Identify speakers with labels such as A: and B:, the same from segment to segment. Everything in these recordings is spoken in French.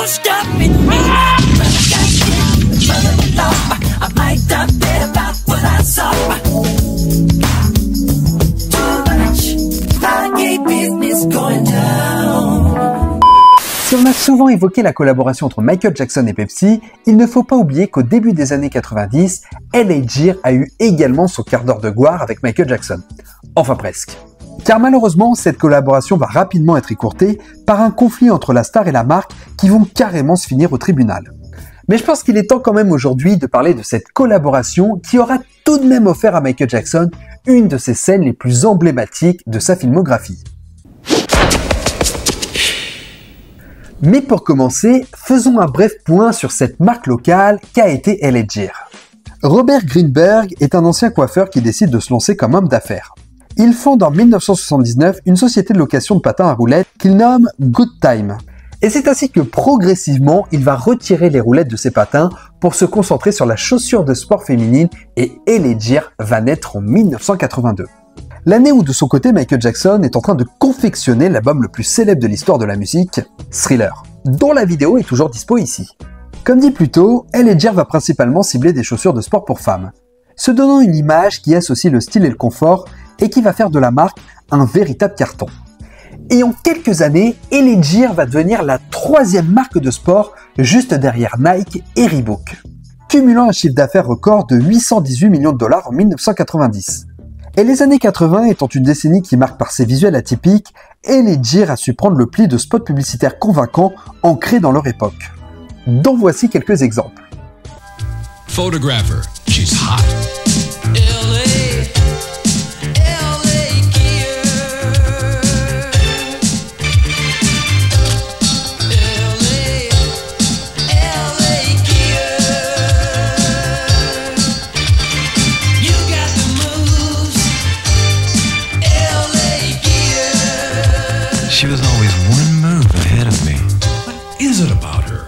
A: Si on a souvent évoqué la collaboration entre Michael Jackson et Pepsi, il ne faut pas oublier qu'au début des années 90, L.A. Gear a eu également son quart d'heure de gloire avec Michael Jackson. Enfin presque. Car malheureusement, cette collaboration va rapidement être écourtée par un conflit entre la star et la marque qui vont carrément se finir au tribunal. Mais je pense qu'il est temps quand même aujourd'hui de parler de cette collaboration qui aura tout de même offert à Michael Jackson une de ses scènes les plus emblématiques de sa filmographie. Mais pour commencer, faisons un bref point sur cette marque locale qu'a été L.A. Gear. Robert Greenberg est un ancien coiffeur qui décide de se lancer comme homme d'affaires. Il fonde en 1979 une société de location de patins à roulettes qu'il nomme Good Time. Et c'est ainsi que progressivement, il va retirer les roulettes de ses patins pour se concentrer sur la chaussure de sport féminine et L.A. Gear va naître en 1982. L'année où de son côté Michael Jackson est en train de confectionner l'album le plus célèbre de l'histoire de la musique, Thriller, dont la vidéo est toujours dispo ici. Comme dit plus tôt, L.A. Gear va principalement cibler des chaussures de sport pour femmes, se donnant une image qui associe le style et le confort et qui va faire de la marque un véritable carton. Et en quelques années, L.A. Gear va devenir la troisième marque de sport juste derrière Nike et Reebok, cumulant un chiffre d'affaires record de 818 millions de dollars en 1990. Et les années 80 étant une décennie qui marque par ses visuels atypiques, L.A. Gear a su prendre le pli de spots publicitaires convaincants ancrés dans leur époque. Dont voici quelques exemples.
B: Photographer, she's hot.
C: She was always one move ahead of me. What is it about her?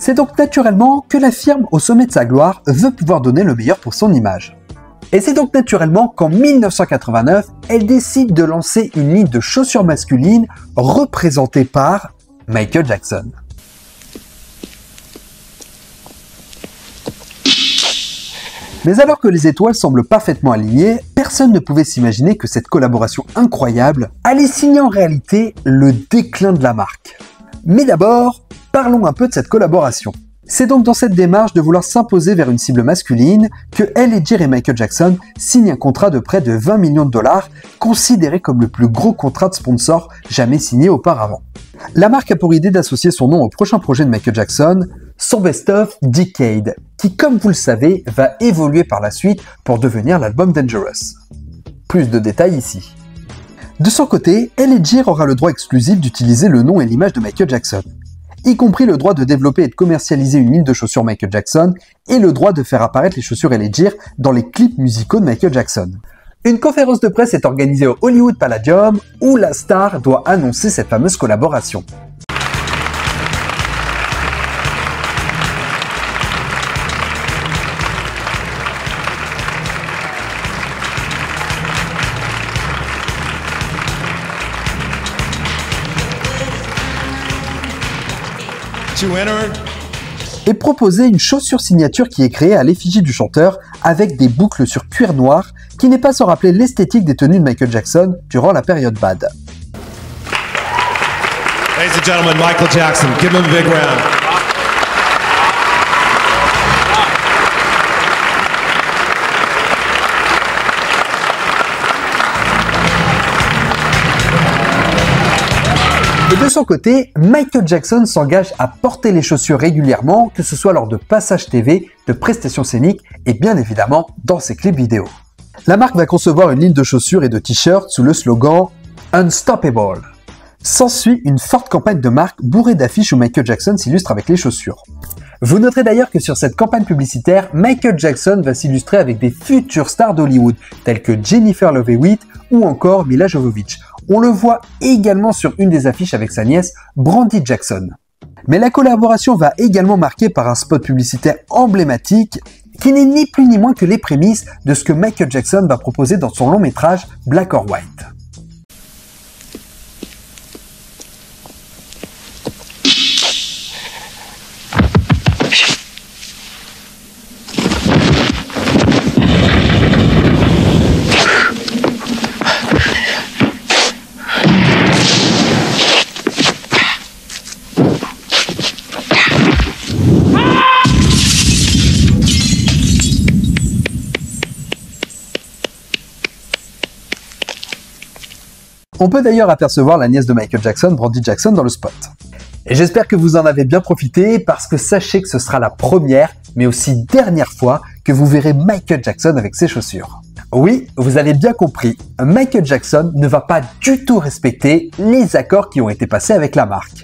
A: C'est donc naturellement que la firme, au sommet de sa gloire, veut pouvoir donner le meilleur pour son image. Et c'est donc naturellement qu'en 1989, elle décide de lancer une ligne de chaussures masculines représentée par Michael Jackson. Mais alors que les étoiles semblent parfaitement alignées, personne ne pouvait s'imaginer que cette collaboration incroyable allait signer en réalité le déclin de la marque. Mais d'abord, parlons un peu de cette collaboration. C'est donc dans cette démarche de vouloir s'imposer vers une cible masculine que L.A. Gear et Michael Jackson signent un contrat de près de 20 millions de dollars, considéré comme le plus gros contrat de sponsor jamais signé auparavant. La marque a pour idée d'associer son nom au prochain projet de Michael Jackson, son best-of Decade, qui comme vous le savez va évoluer par la suite pour devenir l'album Dangerous. Plus de détails ici. De son côté, L.A. Gear aura le droit exclusif d'utiliser le nom et l'image de Michael Jackson, y compris le droit de développer et de commercialiser une ligne de chaussures Michael Jackson et le droit de faire apparaître les chaussures L.A. Gear dans les clips musicaux de Michael Jackson. Une conférence de presse est organisée au Hollywood Palladium où la star doit annoncer cette fameuse collaboration. Et proposer une chaussure signature qui est créée à l'effigie du chanteur avec des boucles sur cuir noir qui n'est pas sans rappeler l'esthétique des tenues de Michael Jackson durant la période bad.
D: Ladies and gentlemen, Michael Jackson, give him a big round.
A: Et de son côté, Michael Jackson s'engage à porter les chaussures régulièrement, que ce soit lors de passages TV, de prestations scéniques et bien évidemment dans ses clips vidéo. La marque va concevoir une ligne de chaussures et de t-shirts sous le slogan « Unstoppable ». S'ensuit une forte campagne de marque bourrée d'affiches où Michael Jackson s'illustre avec les chaussures. Vous noterez d'ailleurs que sur cette campagne publicitaire, Michael Jackson va s'illustrer avec des futures stars d'Hollywood, telles que Jennifer Love Hewitt ou encore Milla Jovovich. On le voit également sur une des affiches avec sa nièce, Brandy Jackson. Mais la collaboration va également marquer par un spot publicitaire emblématique qui n'est ni plus ni moins que les prémices de ce que Michael Jackson va proposer dans son long métrage Black or White. On peut d'ailleurs apercevoir la nièce de Michael Jackson, Brandy Jackson, dans le spot. Et j'espère que vous en avez bien profité parce que sachez que ce sera la première, mais aussi dernière fois que vous verrez Michael Jackson avec ses chaussures. Oui, vous avez bien compris, Michael Jackson ne va pas du tout respecter les accords qui ont été passés avec la marque.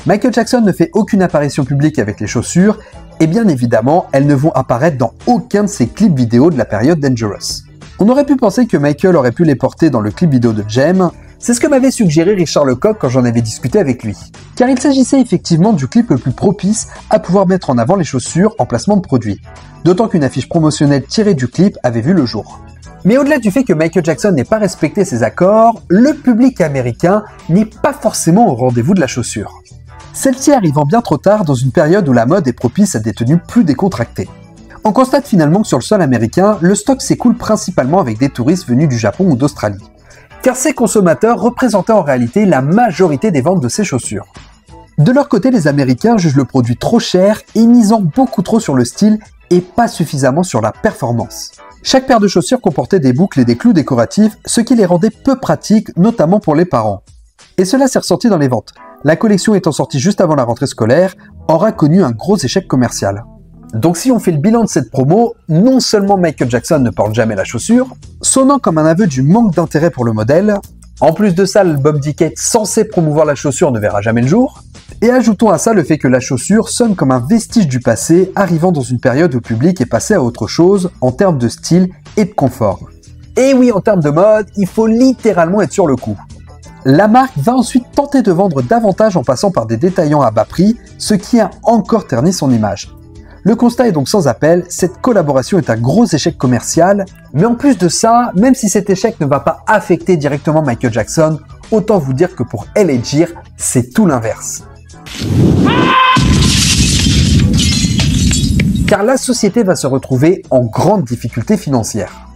A: Michael Jackson ne fait aucune apparition publique avec les chaussures et bien évidemment, elles ne vont apparaître dans aucun de ses clips vidéo de la période Dangerous. On aurait pu penser que Michael aurait pu les porter dans le clip vidéo de Jem. C'est ce que m'avait suggéré Richard Lecoq quand j'en avais discuté avec lui. Car il s'agissait effectivement du clip le plus propice à pouvoir mettre en avant les chaussures en placement de produit. D'autant qu'une affiche promotionnelle tirée du clip avait vu le jour. Mais au-delà du fait que Michael Jackson n'ait pas respecté ses accords, le public américain n'est pas forcément au rendez-vous de la chaussure. Celle-ci arrivant bien trop tard dans une période où la mode est propice à des tenues plus décontractées. On constate finalement que sur le sol américain, le stock s'écoule principalement avec des touristes venus du Japon ou d'Australie. Car ces consommateurs représentaient en réalité la majorité des ventes de ces chaussures. De leur côté, les Américains jugent le produit trop cher et misant beaucoup trop sur le style et pas suffisamment sur la performance. Chaque paire de chaussures comportait des boucles et des clous décoratifs, ce qui les rendait peu pratiques, notamment pour les parents. Et cela s'est ressenti dans les ventes. La collection étant sortie juste avant la rentrée scolaire, aura connu un gros échec commercial. Donc si on fait le bilan de cette promo, non seulement Michael Jackson ne porte jamais la chaussure, sonnant comme un aveu du manque d'intérêt pour le modèle, en plus de ça, l'album Decade censé promouvoir la chaussure ne verra jamais le jour, et ajoutons à ça le fait que la chaussure sonne comme un vestige du passé, arrivant dans une période où le public est passé à autre chose en termes de style et de confort. Et oui, en termes de mode, il faut littéralement être sur le coup. La marque va ensuite tenter de vendre davantage en passant par des détaillants à bas prix, ce qui a encore terni son image. Le constat est donc sans appel, cette collaboration est un gros échec commercial, mais en plus de ça, même si cet échec ne va pas affecter directement Michael Jackson, autant vous dire que pour elle et Jir, c'est tout l'inverse. Car la société va se retrouver en grande difficulté financière.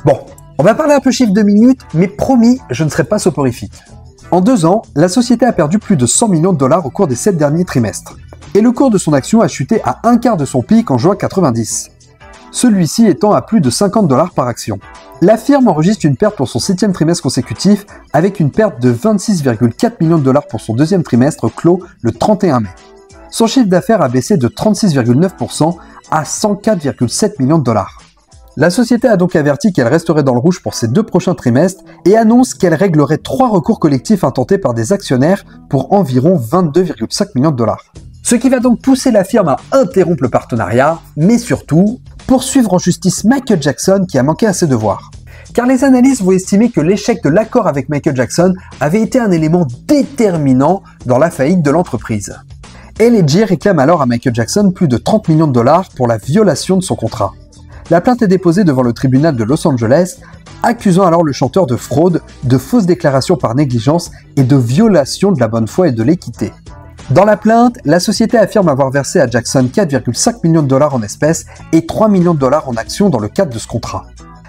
A: Bon, on va parler un peu chiffre de minutes, mais promis, je ne serai pas soporifique. En 2 ans, la société a perdu plus de 100 millions de dollars au cours des 7 derniers trimestres. Et le cours de son action a chuté à un quart de son pic en juin 90. Celui-ci étant à plus de 50 $ par action. La firme enregistre une perte pour son 7e trimestre consécutif, avec une perte de 26,4 millions de dollars pour son 2e trimestre clos le 31 mai. Son chiffre d'affaires a baissé de 36,9% à 104,7 millions de dollars. La société a donc averti qu'elle resterait dans le rouge pour ses 2 prochains trimestres et annonce qu'elle réglerait 3 recours collectifs intentés par des actionnaires pour environ 22,5 millions de dollars. Ce qui va donc pousser la firme à interrompre le partenariat, mais surtout, poursuivre en justice Michael Jackson qui a manqué à ses devoirs. Car les analystes vont estimer que l'échec de l'accord avec Michael Jackson avait été un élément déterminant dans la faillite de l'entreprise. L&J réclame alors à Michael Jackson plus de 30 millions de dollars pour la violation de son contrat. La plainte est déposée devant le tribunal de Los Angeles, accusant alors le chanteur de fraude, de fausses déclarations par négligence et de violation de la bonne foi et de l'équité. Dans la plainte, la société affirme avoir versé à Jackson 4,5 millions de dollars en espèces et 3 millions de dollars en actions dans le cadre de ce contrat.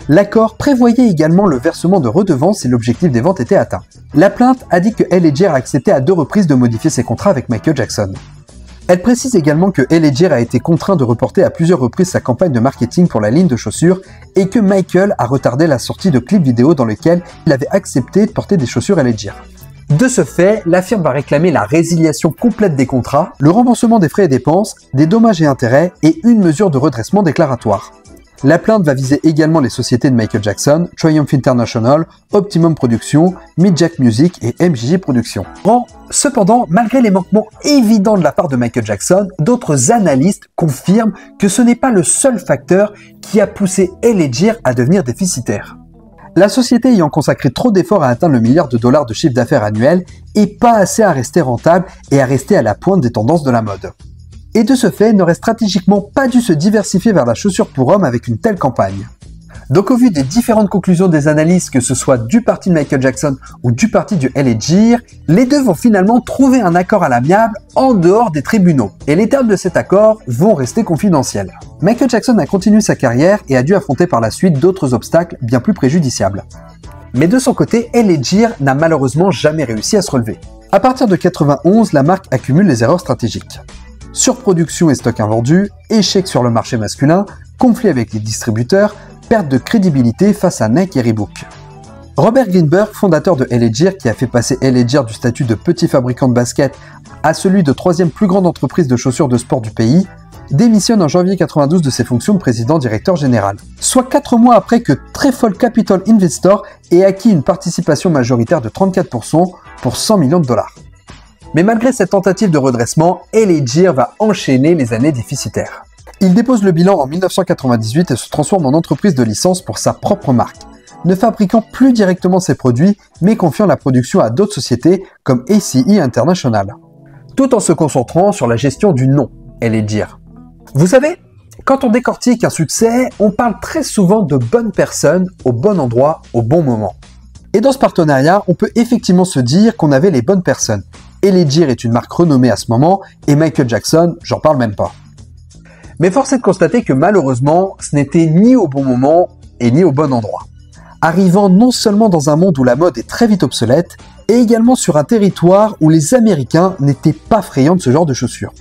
A: L'accord prévoyait également le versement de redevances si l'objectif des ventes était atteint. La plainte a dit que L&J a accepté à 2 reprises de modifier ses contrats avec Michael Jackson. Elle précise également que L&J a été contraint de reporter à plusieurs reprises sa campagne de marketing pour la ligne de chaussures et que Michael a retardé la sortie de clips vidéo dans lesquels il avait accepté de porter des chaussures L&J. De ce fait, la firme va réclamer la résiliation complète des contrats, le remboursement des frais et dépenses, des dommages et intérêts et une mesure de redressement déclaratoire. La plainte va viser également les sociétés de Michael Jackson, Triumph International, Optimum Productions, Midjack Music et MJJ Productions. Cependant, malgré les manquements évidents de la part de Michael Jackson, d'autres analystes confirment que ce n'est pas le seul facteur qui a poussé L.A. à devenir déficitaire. La société ayant consacré trop d'efforts à atteindre le milliard de dollars de chiffre d'affaires annuel et pas assez à rester rentable et à rester à la pointe des tendances de la mode. Et de ce fait, n'aurait stratégiquement pas dû se diversifier vers la chaussure pour homme avec une telle campagne. Donc au vu des différentes conclusions des analystes, que ce soit du parti de Michael Jackson ou du parti du L.A., les deux vont finalement trouver un accord à l'amiable en dehors des tribunaux, et les termes de cet accord vont rester confidentiels. Michael Jackson a continué sa carrière et a dû affronter par la suite d'autres obstacles bien plus préjudiciables. Mais de son côté, L.A. n'a malheureusement jamais réussi à se relever. À partir de 91, la marque accumule les erreurs stratégiques. Surproduction et stock invendu, échec sur le marché masculin, conflit avec les distributeurs, perte de crédibilité face à Nike et Reebok. Robert Greenberg, fondateur de L.A., qui a fait passer L.A. du statut de petit fabricant de basket à celui de troisième plus grande entreprise de chaussures de sport du pays, démissionne en janvier 92 de ses fonctions de président-directeur général. Soit 4 mois après que Trefoil Capital Investor ait acquis une participation majoritaire de 34% pour 100 millions de dollars. Mais malgré cette tentative de redressement, L.A. va enchaîner les années déficitaires. Il dépose le bilan en 1998 et se transforme en entreprise de licence pour sa propre marque, ne fabriquant plus directement ses produits, mais confiant la production à d'autres sociétés comme ACE International, tout en se concentrant sur la gestion du nom, L.A. Vous savez, quand on décortique un succès, on parle très souvent de bonnes personnes au bon endroit, au bon moment. Et dans ce partenariat, on peut effectivement se dire qu'on avait les bonnes personnes. L.A. est une marque renommée à ce moment, et Michael Jackson, j'en parle même pas. Mais force est de constater que malheureusement, ce n'était ni au bon moment et ni au bon endroit. Arrivant non seulement dans un monde où la mode est très vite obsolète, et également sur un territoire où les Américains n'étaient pas friands de ce genre de chaussures.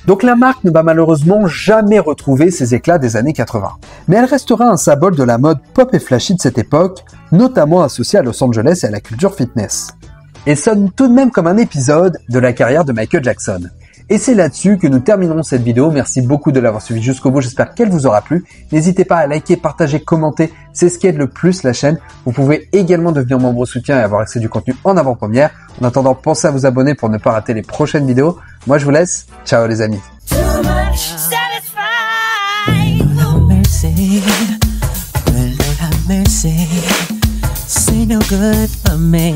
A: Donc la marque ne va malheureusement jamais retrouver ses éclats des années 80. Mais elle restera un symbole de la mode pop et flashy de cette époque, notamment associée à Los Angeles et à la culture fitness. Et sonne tout de même comme un épisode de la carrière de Michael Jackson. Et c'est là-dessus que nous terminerons cette vidéo. Merci beaucoup de l'avoir suivi jusqu'au bout, j'espère qu'elle vous aura plu. N'hésitez pas à liker, partager, commenter, c'est ce qui aide le plus la chaîne. Vous pouvez également devenir membre soutien et avoir accès du contenu en avant-première. En attendant, pensez à vous abonner pour ne pas rater les prochaines vidéos. Moi je vous laisse, ciao les amis.
E: Say no good for me.